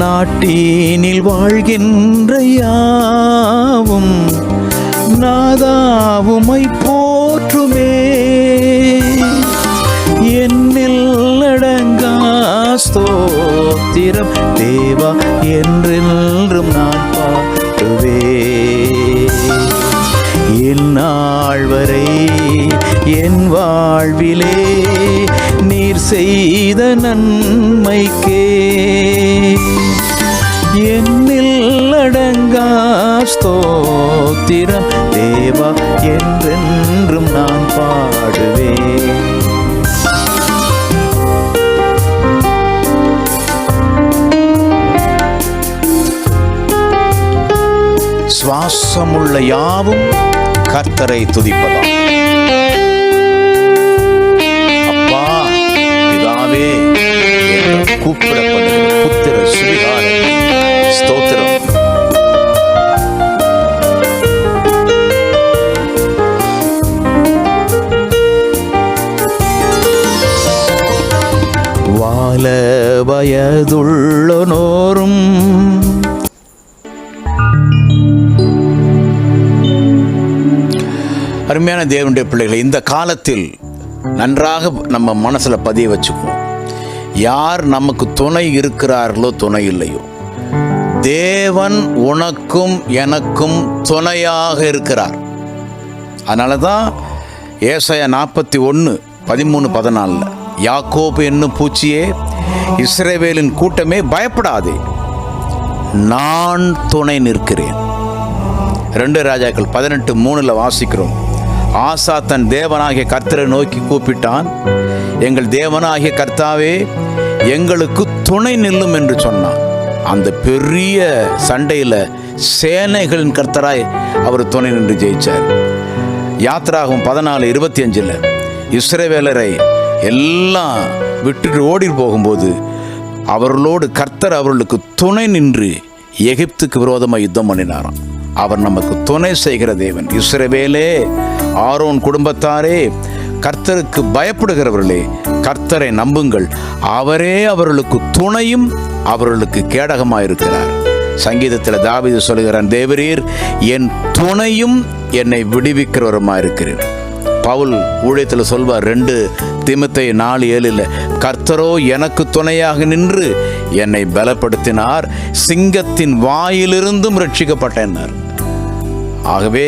நாட்டினில் வாழ்கின்ற யாவும் நாதா உம்மை போற்றுமே. என்னில் அடங்கா ஸ்தோத்திரம் தேவா என்றென்றும் நான் பாடுவேன். இந்நாள் வரை என் வாழ்விலே நீர் செய்த நன்மைக்கே என்னில் அடங்கா ஸ்தோத்திரம் தேவா என்றென்றும் நான் பாடுவேன். சுவாசமுள்ள யாவும் கர்த்தரை துதிப்பதா. அப்பா பிதாவே என்று கூப்பிடப்படுகிற புத்திர சுவிகாரம் ஸ்தோத்திரம். வால வயதுள்ளனோரும் அருமையான தேவனுடைய பிள்ளைகளை, இந்த காலத்தில் நன்றாக நம்ம மனசில் பதிய வச்சுக்குவோம். யார் நமக்கு துணை இருக்கிறார்களோ துணை இல்லையோ, தேவன் உனக்கும் எனக்கும் துணையாக இருக்கிறார். அதனால தான் ஏசாயா 41:13-14 யாக்கோபு என்னும் பூச்சியே, இஸ்ரவேலின் கூட்டமே பயப்படாதே, நான் துணை நிற்கிறேன். 2 ராஜாக்கள் 18:3 வாசிக்கிறோம். ஆசா தன் தேவனாகிய கர்த்தரை நோக்கி கூப்பிட்டான், எங்கள் தேவனாகிய கர்த்தாவே எங்களுக்கு துணை நில்லும் என்று சொன்னான். அந்த பெரிய சண்டையில் சேனைகளின் கர்த்தராய் அவர் துணை நின்று ஜெயிச்சார். யாத்ராகமம் 14:25 இஸ்ரவேலரை எல்லாம் விட்டுட்டு ஓடி போகும்போது அவர்களோடு கர்த்தர் அவர்களுக்கு துணை நின்று எகிப்துக்கு விரோதமாக யுத்தம் பண்ணினாராம். அவர் நமக்கு துணை செய்கிற தேவன். இஸ்ரவேலே, ஆரோன் குடும்பத்தாரே, கர்த்தருக்கு பயப்படுகிறவர்களே, கர்த்தரை நம்புங்கள், அவரே அவர்களுக்கு துணையும் அவர்களுக்கு கேடகமாயிருக்கிறார். சங்கீதத்தில் தாவீது சொல்கிறான், தேவரீர் என் துணையும் என்னை விடுவிக்கிறவருமாயிருக்கிறீர். பவுல் ஊழியத்தில் சொல்வார் 2 தீமோத்தேயு 4:7 கர்த்தரோ எனக்கு துணையாக நின்று என்னை பலப்படுத்தினார், சிங்கத்தின் வாயிலிருந்தும் ரட்சிக்கப்பட்டேன். ஆகவே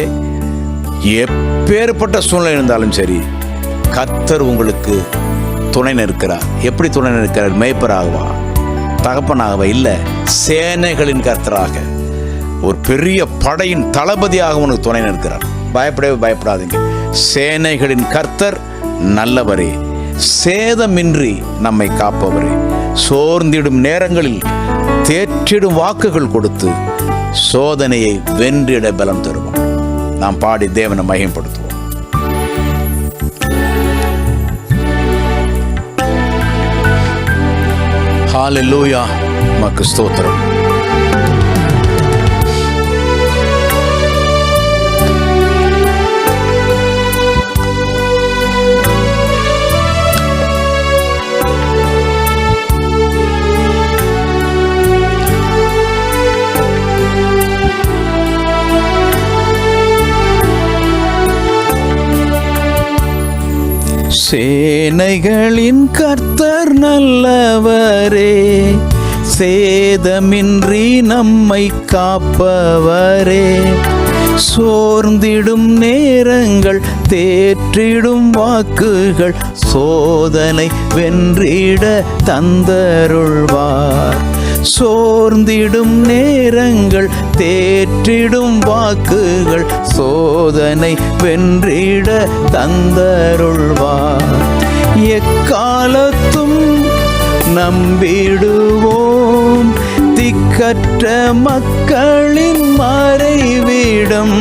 எப்பேற்பட்ட சூழ்நிலை இருந்தாலும் சரி, கர்த்தர் உங்களுக்கு துணை நிற்கிறார். எப்படி துணை நிற்கிறார்? மேய்ப்பராகவா, தகப்பனாகவா? இல்லை, சேனைகளின் கர்த்தராக, ஒரு பெரிய படையின் தளபதியாக உனக்கு துணை நிற்கிறார். பயப்படவே பயப்படாதீங்க. சேனைகளின் கர்த்தர் நல்லவரே, சேதமின்றி நம்மை காப்பவரே, சோர்ந்திடும் நேரங்களில் தேற்றிடும் வாக்குகள் கொடுத்து சோதனையை வென்றிட பலம் தருவார். நாம் பாடி தேவனை மகிமைப்படுத்துவோம். ஹல்லேலூயா, உமக்கு ஸ்தோத்திரம். சேனைகளின் கர்த்தர் நல்லவரே, சேதமின்றி நம்மை காப்பவரே, சோர்ந்திடும் நேரங்கள் தேற்றிடும் வாக்குகள் சோதனை வென்றிட தந்தருள்வார். சோர்ந்திடும் நேரங்கள் தேற்றிடும் வாக்குகள் சோதனை வென்றிட தந்தருள்வார். எக்காலத்தும் நம்பிடுவோம், திக்கற்ற மக்களின் மறைவிடம்,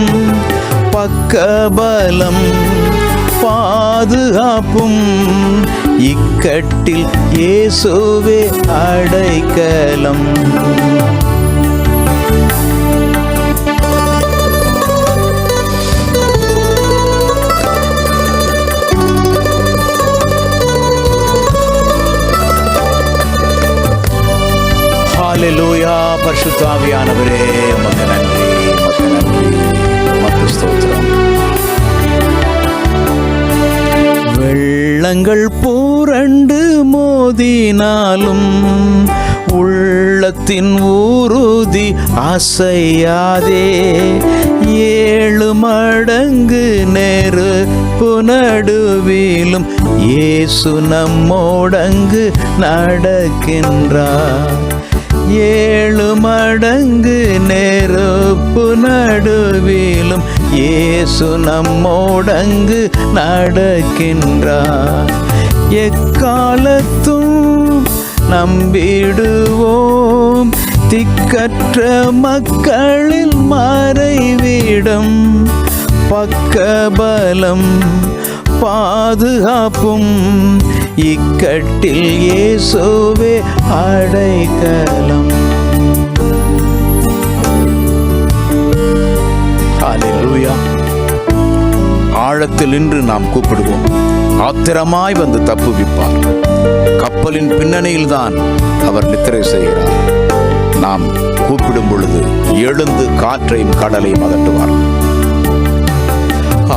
பக்கபலம் பாதுகாப்பும், இக்கட்டில் இயேசுவே அடைக்கலம். ஹல்லேலூயா, பரிசுத்த ஆவியானவரே, உமக்கு நன்றி, உமக்கு நன்றி, உமக்கு ஸ்தோத்திரம். வெள்ளங்கள் புரண்டு மோதினாலும் உள்ளத்தின் உறுதி அசையாதே. 7 மடங்கு நெருப்பு நடுவிலும் இயேசு நம்மோடங்கு நடக்கின்றார். 7 மடங்கு நெருப்பு நடுவிலும் இயேசு நம்மோடங்கு நடக்கின்றார். எக்காலத்தும் நம்பிடுவோம், திக்கற்ற மக்களில் மறைவிடம், பக்கபலம் பாதுகாப்பும், இக்கட்டில் இயேசுவே அடைக்கலம். ஹல்லேலூயா. ஆழத்தில் நின்று நாம் கூப்பிடுவோம், ஆத்திரமாய் வந்து தப்புவிப்பார். கப்பலின் பின்னணியில் தான் அவர் நித்திரை செய்கிறார். நாம் கூப்பிடும் பொழுது எழுந்து காற்றையும் கடலையும் அதட்டுவார்.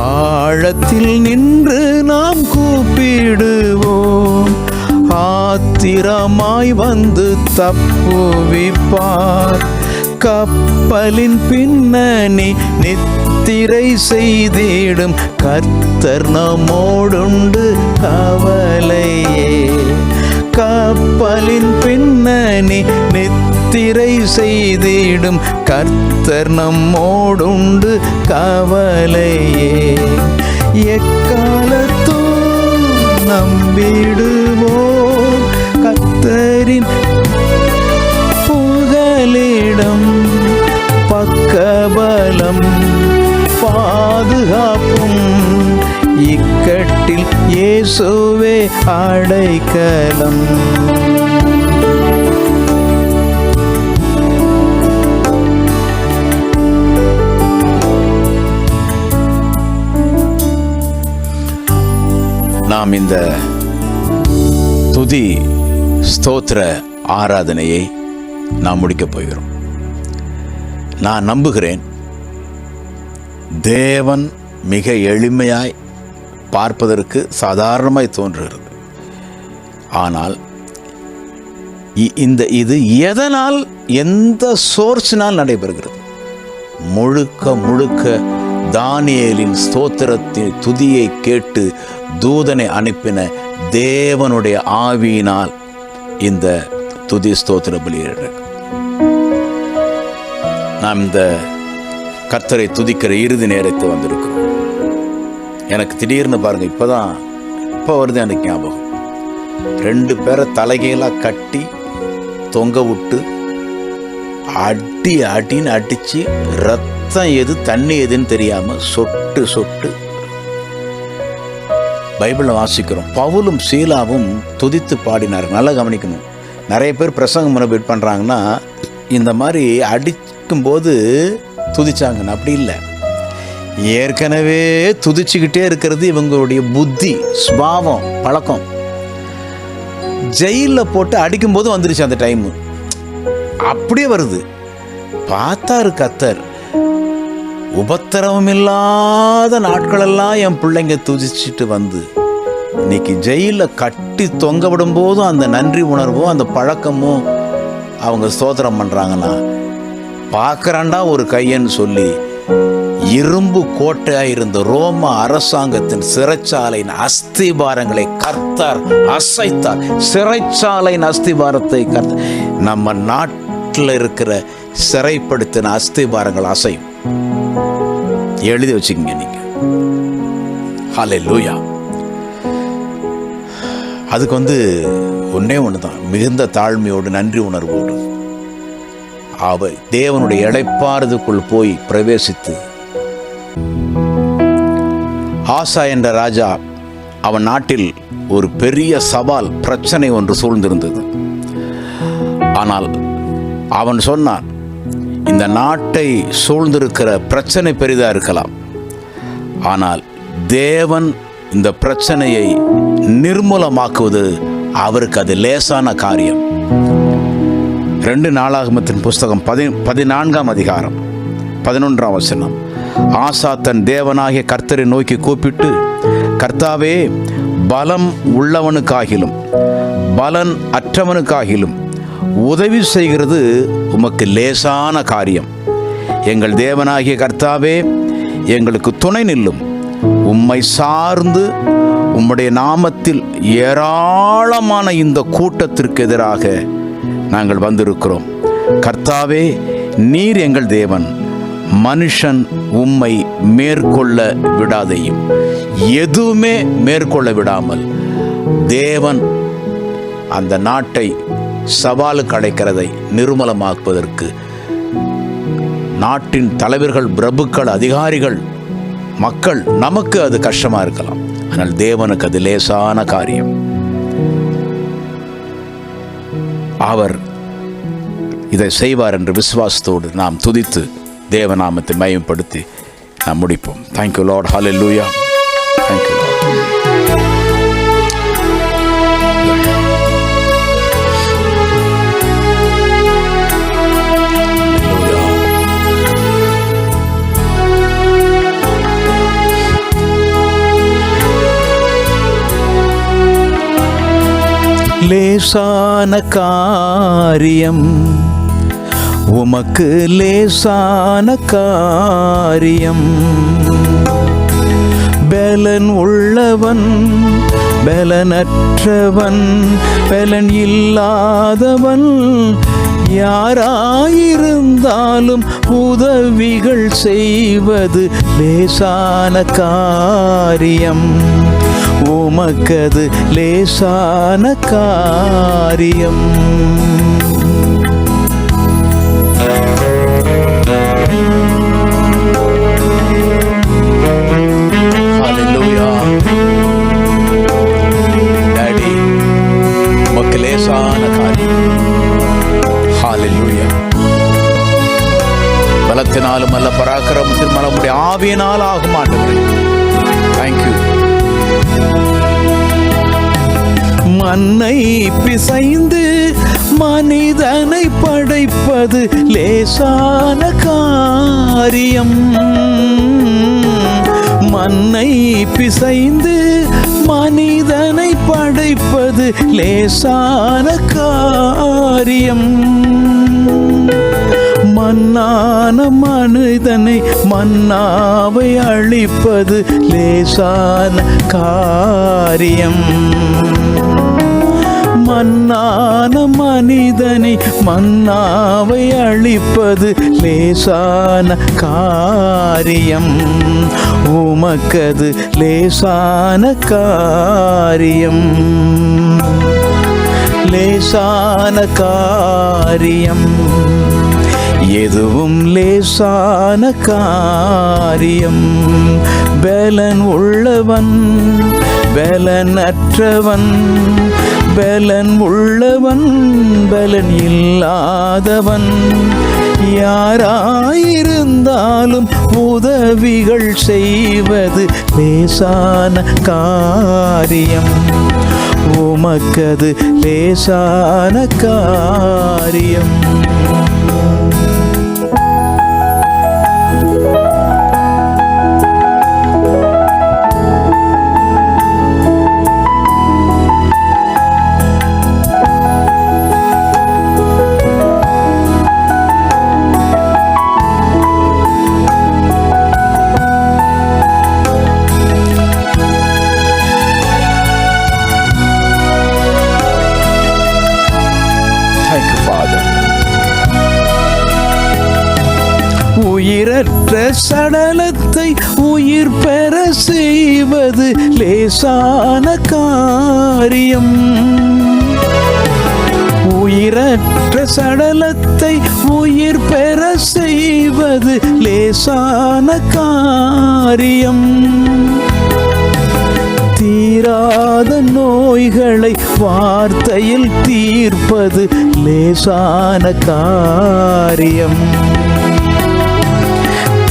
ஆழத்தில் நின்று நாம் கூப்பிடுவோம், ஆத்திரமாய் வந்து தப்புவிப்பார். கப்பலின் பின்னணி நித்திரை செய்திடும் கர்த்தர் நம்மோடுண்டு கவலையே. கப்பலின் பின்னணி நித்திரை செய்திடும் கர்த்தர் நம்மோடுண்டு கவலையே. எக்காலத்தும் நம்பிடுவோம், கர்த்தரின் புகலிடம், பக்கபலம் பாதுகாப்பும், இக்கட்டில் இயேசுவே அடைக்கலம். நாம் இந்த துதி ஸ்தோத்திர ஆராதனையை நாம் முடிக்கப் போகிறோம். நான் நம்புகிறேன், தேவன் மிக எளிமையாய் பார்ப்பதற்கு சாதாரணமாய் தோன்றுகிறது. ஆனால் இது எதனால், எந்த சோர்ஸினால் நடைபெறுகிறது? முழுக்க தானியேலின் ஸ்தோத்திரத்தின் துதியை கேட்டு தூதனை அனுப்பின தேவனுடைய ஆவியினால் இந்த துதி ஸ்தோத்திர பலியிட நாம் இந்த கர்த்தரை துதிக்கிற இறுதி நேரத்தை வந்திருக்கிறோம். எனக்கு திடீர்னு பாருங்க, இப்போ வருது எனக்கு ஞாபகம். 2 பேரை தலைகீழாக கட்டி தொங்க விட்டு அடின்னு அடிச்சு ரத்தம் எது தண்ணி எதுன்னு தெரியாம சொட்டு பைபிளில் வாசிக்கிறோம். பவுலும் சீலாவும் துதித்து பாடினார். நல்லா கவனிக்கணும். நிறைய பேர் பிரசங்கம் மொபைல் பண்ணுறாங்கன்னா இந்த மாதிரி அடிக்கும்போது துதிச்சாங்கன்னு, அப்படி இல்லை. ஏற்கனவே துதிச்சுக்கிட்டே இருக்கிறது இவங்களுடைய புத்தி, ஸ்பாவம், பழக்கம். ஜெயிலில் போட்டு அடிக்கும்போது வந்துருச்சு அந்த டைமு, அப்படியே வருது. பார்த்தாரு கர்த்தர், உபத்திரவம் இல்லாத நாட்களெல்லாம் என் பிள்ளைங்க துதிச்சுட்டு வந்து இன்னைக்கு ஜெயிலில் கட்டி தொங்க விடும் போதும் அந்த நன்றி உணர்வும் அந்த பழக்கமும் அவங்க ஸ்தோத்திரம் பண்ணுறாங்கன்னா, பார்க்குறாண்டா ஒரு கையன்னு சொல்லி இரும்பு கோட்டையாக இருந்த ரோம அரசாங்கத்தின் சிறைச்சாலையின் அஸ்திபாரங்களை கர்த்தர் அசைத்தார். சிறைச்சாலையின் அஸ்திபாரத்தை கர்த்தர், நம்ம நாட்டில் இருக்கிற சிறைப்படுத்தின அஸ்திபாரங்கள் அசையும். எழுதி வச்சுக்கங்க நீங்க. ஹல்லேலூயா. அதுக்கு ஒன்னே ஒண்ணுதான், மிகுந்த தாழ்மையோடு நன்றி உணர்வோடு அவர் தேவனுடைய இளைப்பாறுதலுக்குள் போய் பிரவேசித்து, ஆசா என்ற ராஜா, அவன் நாட்டில் ஒரு பெரிய சவால், பிரச்சனை ஒன்று சூழ்ந்திருந்தது. ஆனால் அவன் சொன்னான், இந்த நாட்டை சூழ்ந்திருக்கிற பிரச்சனை பெரிதா இருக்கலாம், ஆனால் தேவன் இந்த பிரச்சனையை நிர்மூலமாக்குவது அவருக்கு அது லேசான காரியம். 2 நாளாகமத்தின் புஸ்தகம் 14ஆம் அதிகாரம் 11ஆம் வசனம். ஆசா தன் தேவனாகிய கர்த்தரை நோக்கி கூப்பிட்டு, கர்த்தாவே, பலம் உள்ளவனுக்காகிலும் பலன் அற்றவனுக்காகிலும் உதவி செய்கிறது உமக்கு லேசான காரியம். எங்கள் தேவனாகிய கர்த்தாவே, எங்களுக்கு துணை நில்லும். உம்மை சார்ந்து உம்முடைய நாமத்தில் ஏராளமான இந்த கூட்டத்திற்கு எதிராக நாங்கள் வந்திருக்கிறோம். கர்த்தாவே, நீர் எங்கள் தேவன், மனுஷன் உம்மை மேற்கொள்ள விடாதையும். எதுவுமே மேற்கொள்ள விடாமல் தேவன் அந்த நாட்டை சவாலுக்கு அடைக்கிறதை நிர்மூலமாக்குவதற்கு நாட்டின் தலைவர்கள், பிரபுக்கள், அதிகாரிகள், மக்கள், நமக்கு அது கஷ்டமா இருக்கலாம், ஆனால் தேவனுக்கு அது லேசான காரியம். அவர் இதை செய்வார் என்ற விசுவாசத்தோடு நாம் துதித்து தேவநாமத்தை மகிமைப்படுத்தி நாம் முடிப்போம். Thank you lord. Hallelujah. Thank you lord. லேசான காரியம் உமக்கு, லேசான காரியம். பலன் உள்ளவன் பலனற்றவன், பலன் இல்லாதவன் யாராயிருந்தாலும் உதவிகள் செய்வது லேசான காரியம். உமக்கது லேசான காரியம். ஹல்லேலூயா. டாடி, உமக்கு லேசான காரியம். ஹல்லேலூயா. பலத்தினாலும் அல்ல, பராக்கிரமத்தின் நம்முடைய ஆவியினால் ஆகும் ஆண்டவரே. தேங்க்யூ. மண்ணை பிசைந்து மனிதனை படைப்பது லேசான காரியம். மண்ணை பிசைந்து மனிதனை படைப்பது லேசான காரியம். மண்ணான மனிதனை மன்னாவை அழிப்பது லேசான காரியம். மண்ணான மனிதனை மன்னாவை அழிப்பது லேசான காரியம். உமக்கது லேசான காரியம். லேசான காரியம். எதுவும் லேசான காரியம். பலன் உள்ளவன் பலனற்றவன், பலன் உள்ளவன் பலன் இல்லாதவன், யாராயிருந்தாலும் உதவிகள் செய்வது லேசான காரியம். உமக்கது லேசான காரியம். உயிரற்ற சடலத்தை உயிர் பெற செய்வது லேசான காரியம். உயிரற்ற சடலத்தை உயிர் பெற செய்வது லேசான காரியம். தீராத நோய்களை வார்த்தையில் தீர்ப்பது லேசான காரியம்.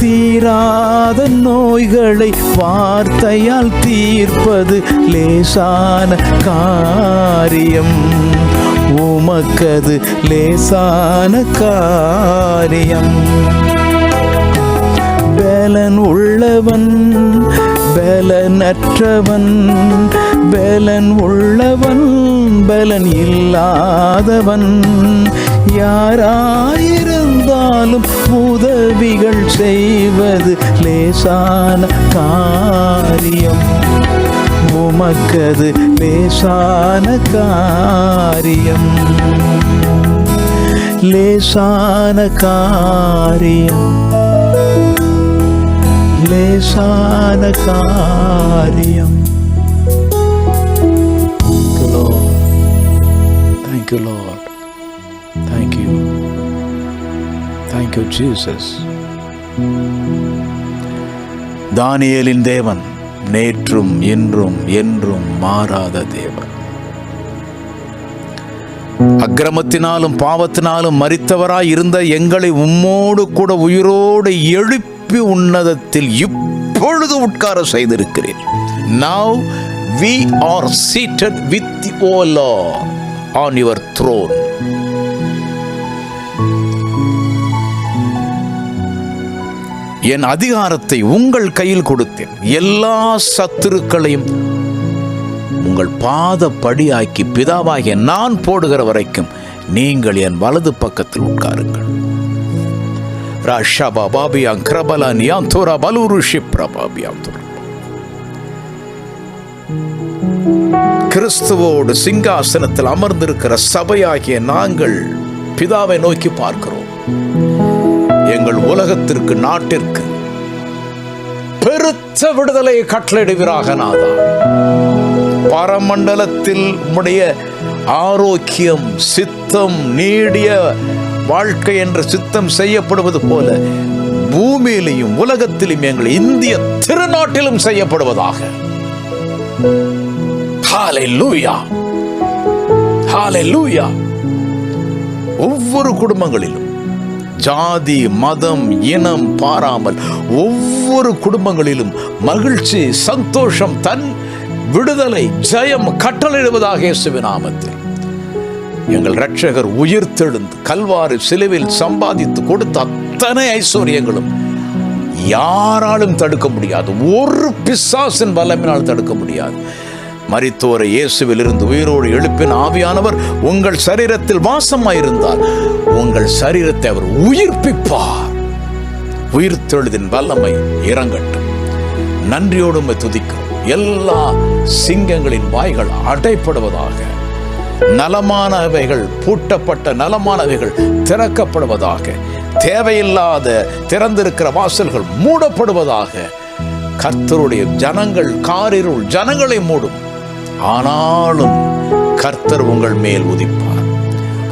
தீராத நோய்களை வார்த்தையால் தீர்ப்பது லேசான காரியம். உமக்கது லேசான காரியம். பலன் உள்ளவன் பலனற்றவன், பலன் உள்ளவன் பலன் இல்லாதவன், யாராயிருந்தாலும் உதவிகள் செய்வது லேசான காரியம். உமக்கது லேசான காரியம். லேசான காரியம். லேசான காரியம். Thank you, Lord. Thank you. Thank you, Jesus. தானியேலின் தேவன் நேற்றும் இன்றும் என்றும் மாறாத தேவன். அக்கிரமத்தினாலும் பாவத்தினாலும் மரித்தவராய் இருந்த எங்களை உம்மோடு கூட உயிரோடு எழுப்பி உன்னதத்தில் இப்பொழுது உட்கார செய்திருக்கிறீர். Now we are seated with you, O Lord, on your throne. என் அதிகாரத்தை உங்கள் கையில் கொடுத்தேன். எல்லா சத்துருக்களையும் உங்கள் பாதப்படியாக்கி பிதாவாகிய நான் போடுகிற வரைக்கும் நீங்கள் என் வலது பக்கத்தில் உட்காருங்கள். கிறிஸ்துவோடு சிங்காசனத்தில் அமர்ந்திருக்கிற சபையாகிய நாங்கள் பிதாவை நோக்கி பார்க்கிறோம். எங்கள் உலகத்திற்கு நாட்டிற்கு பெருத்த விடுதலை கட்டளையிடுவீராக நாதா. பரமண்டலத்தில் உம்முடைய ஆரோக்கியம் சித்தம் நீடிய வாழ்க்கை என்ற சித்தம் செய்யப்படுவது போல பூமியிலும் உலகத்திலும் எங்கள் இந்திய திருநாட்டிலும் செய்யப்படுவதாக. ஹல்லேலூயா, ஹல்லேலூயா. ஒவ்வொரு குடும்பங்களிலும் ஜாதி மதம் இனம் பாராமல் ஒவ்வொரு குடும்பங்களிலும் மகிழ்ச்சி சந்தோஷம் தன் விடுதலை ஜெயம் கட்டளையிடுவதாக இயேசுவின் நாமத்தில். எங்கள் இரட்சகர் உயிர்த்தெழுந்து கல்வாரி சிலுவையில் சம்பாதித்து கொடுத்த அத்தனை ஐஸ்வர்யங்களும் யாராலும் தடுக்க முடியாது. ஒரு பிசாசின் வல்லமையினால் தடுக்க முடியாது. மரித்தோரை இயேசுவில் இருந்து உயிரோடு எழுப்பின ஆவியானவர் உங்கள் சரீரத்தில் வாசமாயிருந்தால் உங்கள் சரீரத்தை அவர் உயிர்ப்பிப்பார். உயிர்த்தெழுதின் வல்லமை இறங்கட்டும். நன்றியோடு துதிக்கிறோம். எல்லா சிங்கங்களின் வாய்கள் அடைப்படுவதாக. நலமானவைகள் பூட்டப்பட்ட நலமானவைகள் திறக்கப்படுவதாக. தேவையில்லாத திறந்திருக்கிற வாசல்கள் மூடப்படுவதாக. கர்த்தருடைய ஜனங்கள் காரிருள் ஜனங்களை மூடும், ஆனாலும் கர்த்தர் உங்கள் மேல் உதிப்பார்.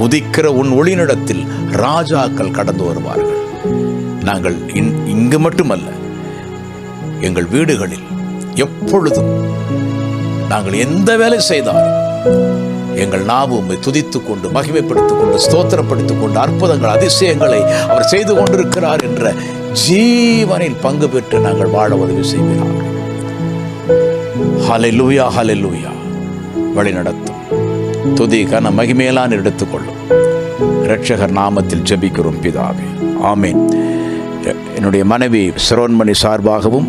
உதிக்கிற உன் ஒளிநிடத்தில் ராஜாக்கள் கடந்து வருவார்கள். நாங்கள் இங்கு மட்டுமல்ல, எங்கள் வீடுகளில் எப்பொழுதும் நாங்கள் எந்த வேலை செய்தாலும் எங்கள் நாவு உம்மை துதித்துக் கொண்டு மகிமைப்படுத்திக் கொண்டு ஸ்தோத்திரப்படுத்திக் கொண்டு அற்புதங்கள் அதிசயங்களை அவர் செய்து கொண்டிருக்கிறார் என்ற ஜீவனில் பங்கு பெற்று நாங்கள் வாழ உதவி செய்கிறார்கள். ஹல்லேலூயா, ஹல்லேலூயா. வழி நடத்தும், துதி கன மகிமையெல்லாம் எடுத்துக்கொள்ளும். இரட்சகர் நாமத்தில் ஜெபிக்கிறோம் பிதாவே, ஆமேன். என்னுடைய மனைவி சிரோன்மணி சார்பாகவும்,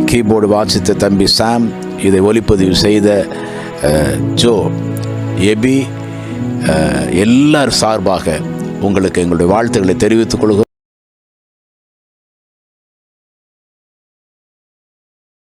கீபோர்டு வாசித்த தம்பி சாம், இதை ஒலிப்பதிவு செய்த ஜோ, எபி, எல்லார் சார்பாக உங்களுக்கு எங்களுடைய வாழ்த்துக்களை தெரிவித்துக் கொள்கிறோம்.